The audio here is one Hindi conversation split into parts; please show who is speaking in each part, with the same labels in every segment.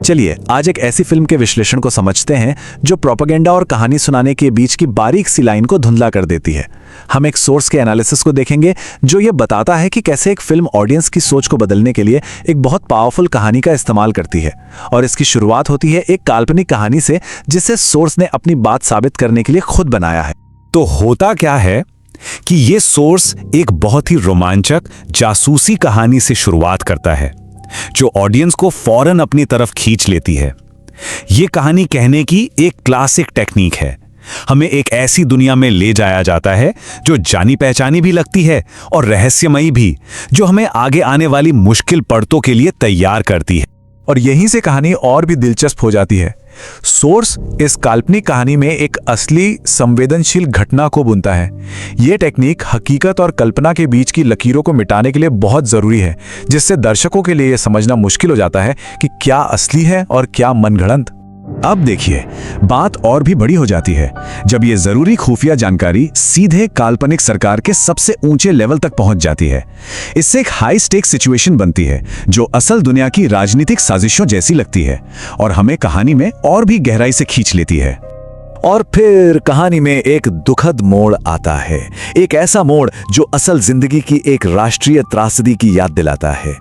Speaker 1: चलिए आज एक ऐसी फिल्म के विश्लेषण को समझते हैं जो प्रोपेगेंडा और कहानी सुनाने के बीच की बारीक सी लाइन को धुंधला कर देती है। हम एक सोर्स के एनालिसिस को देखेंगे जो ये बताता है कि कैसे एक फिल्म ऑडियंस की सोच को बदलने के लिए एक बहुत पावरफुल कहानी का इस्तेमाल करती है, और इसकी शुरुआत होती है एक काल्पनिक कहानी से जिसे सोर्स ने अपनी बात साबित करने के लिए खुद बनाया है।
Speaker 2: तो होता क्या है कि ये सोर्स एक बहुत ही रोमांचक जासूसी कहानी से शुरुआत करता है जो ऑडियंस को फौरन अपनी तरफ खींच लेती है। ये कहानी कहने की एक क्लासिक टेक्निक है। हमें एक ऐसी दुनिया में ले जाया जाता है जो जानी पहचानी भी लगती है और रहस्यमयी भी, जो हमें आगे आने वाली मुश्किल पड़तों के लिए तैयार करती है।
Speaker 1: और यहीं से कहानी और भी दिलचस्प हो जाती है। सोर्स इस काल्पनिक कहानी में एक असली संवेदनशील घटना को बुनता है। यह टेक्निक हकीकत और कल्पना के बीच की लकीरों को मिटाने के लिए बहुत जरूरी है, जिससे दर्शकों के लिए यह समझना मुश्किल हो जाता है कि क्या असली है और क्या मनगढ़ंत। अब देखिए, बात और भी बड़ी हो जाती है जब ये जरूरी खुफिया जानकारी सीधे काल्पनिक सरकार के सबसे ऊंचे लेवल तक पहुंच जाती है। इससे एक हाई स्टेक सिचुएशन बनती है जो असल दुनिया की राजनीतिक साजिशों जैसी लगती है और हमें कहानी में और भी गहराई से खींच लेती है।
Speaker 3: और फिर कहानी में एक दुखद मोड़ आता है, एक ऐसा मोड़ जो असल जिंदगी की एक राष्ट्रीय त्रासदी की याद दिलाता है।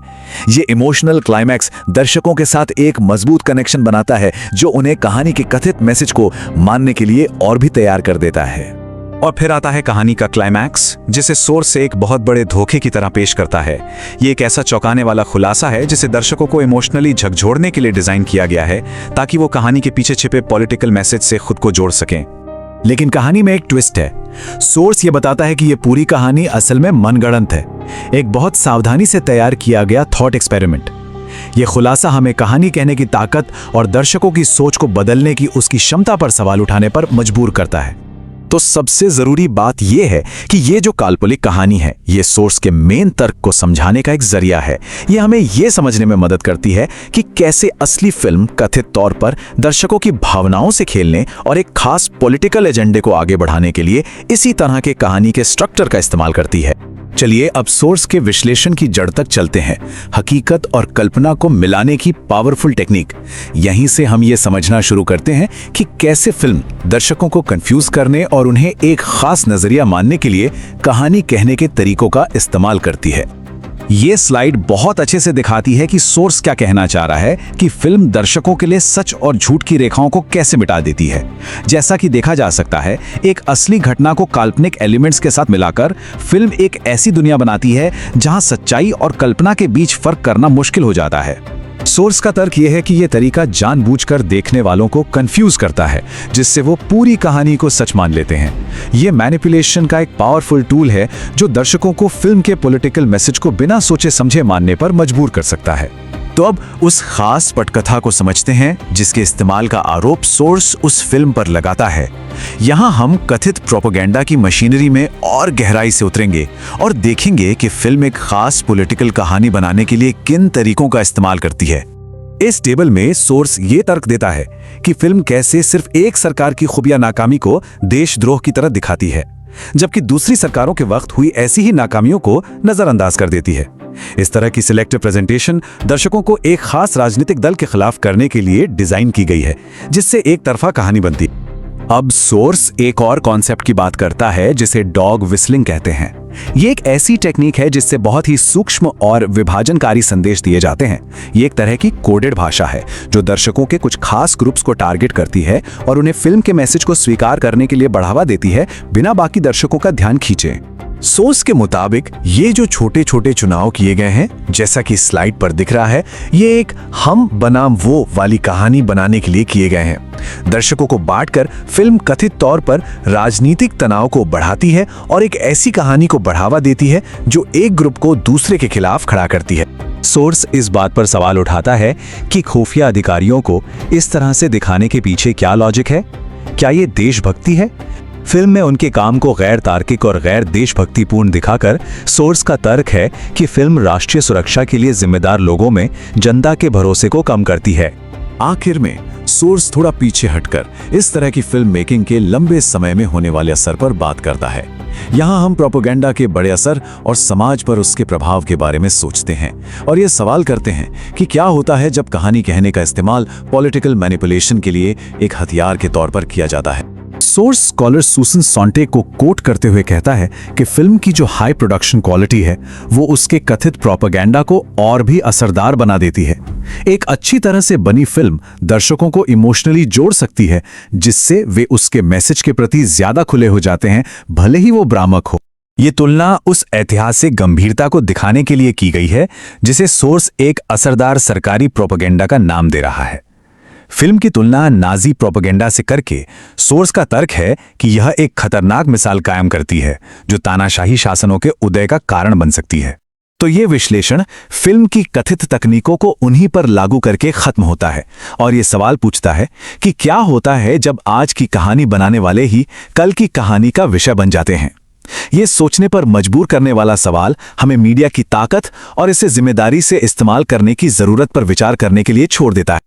Speaker 3: ये इमोशनल क्लाइमैक्स दर्शकों के साथ एक मजबूत कनेक्शन बनाता है जो उन्हें कहानी के कथित मैसेज को मानने के लिए और भी तैयार कर देता है।
Speaker 1: और फिर आता है कहानी का क्लाइमैक्स, जिसे सोर्स से एक बहुत बड़े धोखे की तरह पेश करता है। ये एक ऐसा चौंकाने वाला खुलासा है जिसे दर्शकों को इमोशनली झकझोरने के लिए डिजाइन किया गया है ताकि वो कहानी के पीछे छिपे पॉलिटिकल मैसेज से खुद को जोड़ सकें।
Speaker 3: लेकिन कहानी में एक ट्विस्ट है। सोर्स ये बताता है कि ये पूरी कहानी असल में मनगढ़ंत है, एक बहुत सावधानी से तैयार किया गया थॉट एक्सपेरिमेंट। ये खुलासा हमें कहानी कहने की ताकत और दर्शकों की सोच को बदलने की उसकी क्षमता पर सवाल उठाने पर मजबूर करता है।
Speaker 1: तो सबसे जरूरी बात यह है कि ये जो काल्पनिक कहानी है, ये सोर्स के मेन तर्क को समझाने का एक जरिया है। ये हमें ये समझने में मदद करती है कि कैसे असली फिल्म कथित तौर पर दर्शकों की भावनाओं से खेलने और एक खास पॉलिटिकल एजेंडे को आगे बढ़ाने के लिए इसी तरह के कहानी के स्ट्रक्चर का इस्तेमाल करती है।
Speaker 3: चलिए अब सोर्स के विश्लेषण की जड़ तक चलते हैं, हकीकत और कल्पना को मिलाने की पावरफुल टेक्निक। यहीं से हम ये समझना शुरू करते हैं कि कैसे फिल्म दर्शकों को कंफ्यूज करने और उन्हें एक खास नजरिया मानने के लिए कहानी कहने के तरीकों का इस्तेमाल करती है। ये स्लाइड बहुत अच्छे से दिखाती है कि सोर्स क्या कहना चाह रहा है कि फिल्म दर्शकों के लिए सच और झूठ की रेखाओं को कैसे मिटा देती है। जैसा कि देखा जा सकता है, एक असली घटना को काल्पनिक एलिमेंट्स के साथ मिलाकर फिल्म एक ऐसी दुनिया बनाती है जहां सच्चाई और कल्पना के बीच फर्क करना मुश्किल हो जाता है। सोर्स का तर्क यह है कि यह तरीका जानबूझकर देखने वालों को कंफ्यूज करता है, जिससे वो पूरी कहानी को सच मान लेते हैं। यह मैनिपुलेशन का एक पावरफुल टूल है जो दर्शकों को फिल्म के पॉलिटिकल मैसेज को बिना सोचे समझे मानने पर मजबूर कर सकता है। तो अब उस खास पटकथा को समझते हैं जिसके इस्तेमाल का आरोप सोर्स उस फिल्म पर लगाता है। यहाँ हम कथित प्रोपेगेंडा की मशीनरी में और गहराई से उतरेंगे और देखेंगे कि फिल्म एक खास पॉलिटिकल कहानी बनाने के लिए किन तरीकों का इस्तेमाल करती है। इस टेबल में सोर्स ये तर्क देता है कि फिल्म कैसे सिर्फ एक सरकार की खुफिया नाकामी को देशद्रोह की तरह दिखाती है, जबकि दूसरी सरकारों के वक्त हुई ऐसी ही नाकामियों को नजरअंदाज कर देती है। इस तरह की सिलेक्टिव प्रेजेंटेशन दर्शकों को एक खास राजनीतिक दल के खिलाफ करने के लिए डिजाइन की गई है, जिससे एक तरफा कहानी बनती है। अब सोर्स एक और कॉन्सेप्ट की बात करता है जिसे डॉग विस्लिंग कहते हैं। ये एक ऐसी टेक्निक है जिससे बहुत ही सूक्ष्म और विभाजनकारी संदेश दिए जाते हैं। ये एक तरह की कोडेड भाषा है जो दर्शकों के कुछ खास ग्रुप्स को टारगेट करती है और उन्हें फिल्म के मैसेज को स्वीकार करने के लिए बढ़ावा देती है, बिना बाकी दर्शकों का ध्यान खींचे। सोर्स के मुताबिक ये जो छोटे छोटे चुनाव किए गए हैं, जैसा कि स्लाइड पर दिख रहा है, ये एक हम बनाम वो वाली कहानी बनाने के लिए किए गए हैं। दर्शकों को बांटकर फिल्म कथित तौर पर राजनीतिक तनाव को बढ़ाती है और एक ऐसी कहानी को बढ़ावा देती है जो एक ग्रुप को दूसरे के खिलाफ खड़ा करती है। सोर्स इस बात पर सवाल उठाता है कि खुफिया अधिकारियों को इस तरह से दिखाने के पीछे क्या लॉजिक है। क्या ये देशभक्ति है? फिल्म में उनके काम को गैर तार्किक और गैर देशभक्तिपूर्ण दिखाकर सोर्स का तर्क है कि फिल्म राष्ट्रीय सुरक्षा के लिए जिम्मेदार लोगों में जनता के भरोसे को कम करती है। आखिर में
Speaker 1: सोर्स थोड़ा पीछे हटकर इस तरह की फिल्म मेकिंग के लंबे समय में होने वाले असर पर बात करता है। यहाँ हम प्रोपेगेंडा के बड़े असर और समाज पर उसके प्रभाव के बारे में सोचते हैं और ये सवाल करते हैं कि क्या होता है जब कहानी कहने का इस्तेमाल पॉलिटिकल मैनिपुलेशन के लिए एक हथियार के तौर पर किया जाता है।
Speaker 3: सोर्स स्कॉलर सुसन सॉन्टेग को कोट करते हुए कहता है कि फिल्म की जो हाई प्रोडक्शन क्वालिटी है वो उसके कथित प्रोपेगेंडा को और भी असरदार बना देती है। एक अच्छी तरह से बनी फिल्म दर्शकों को इमोशनली जोड़ सकती है, जिससे वे उसके मैसेज के प्रति ज्यादा खुले हो जाते हैं, भले ही वो भ्रामक हो।
Speaker 2: ये तुलना उस ऐतिहासिक गंभीरता को दिखाने के लिए की गई है जिसे सोर्स एक असरदार सरकारी प्रोपेगेंडा का नाम दे रहा है। फिल्म की तुलना नाजी प्रोपेगेंडा से करके सोर्स का तर्क है कि यह एक खतरनाक मिसाल कायम करती है जो तानाशाही शासनों के उदय का कारण बन सकती है। तो ये विश्लेषण फिल्म की कथित तकनीकों को उन्हीं पर लागू करके खत्म होता है और ये सवाल पूछता है कि क्या होता है जब आज की कहानी बनाने वाले ही कल की कहानी का विषय बन जाते हैं। ये सोचने पर मजबूर करने वाला सवाल हमें मीडिया की ताकत और इसे जिम्मेदारी से इस्तेमाल करने की जरूरत पर विचार करने के लिए छोड़ देता है।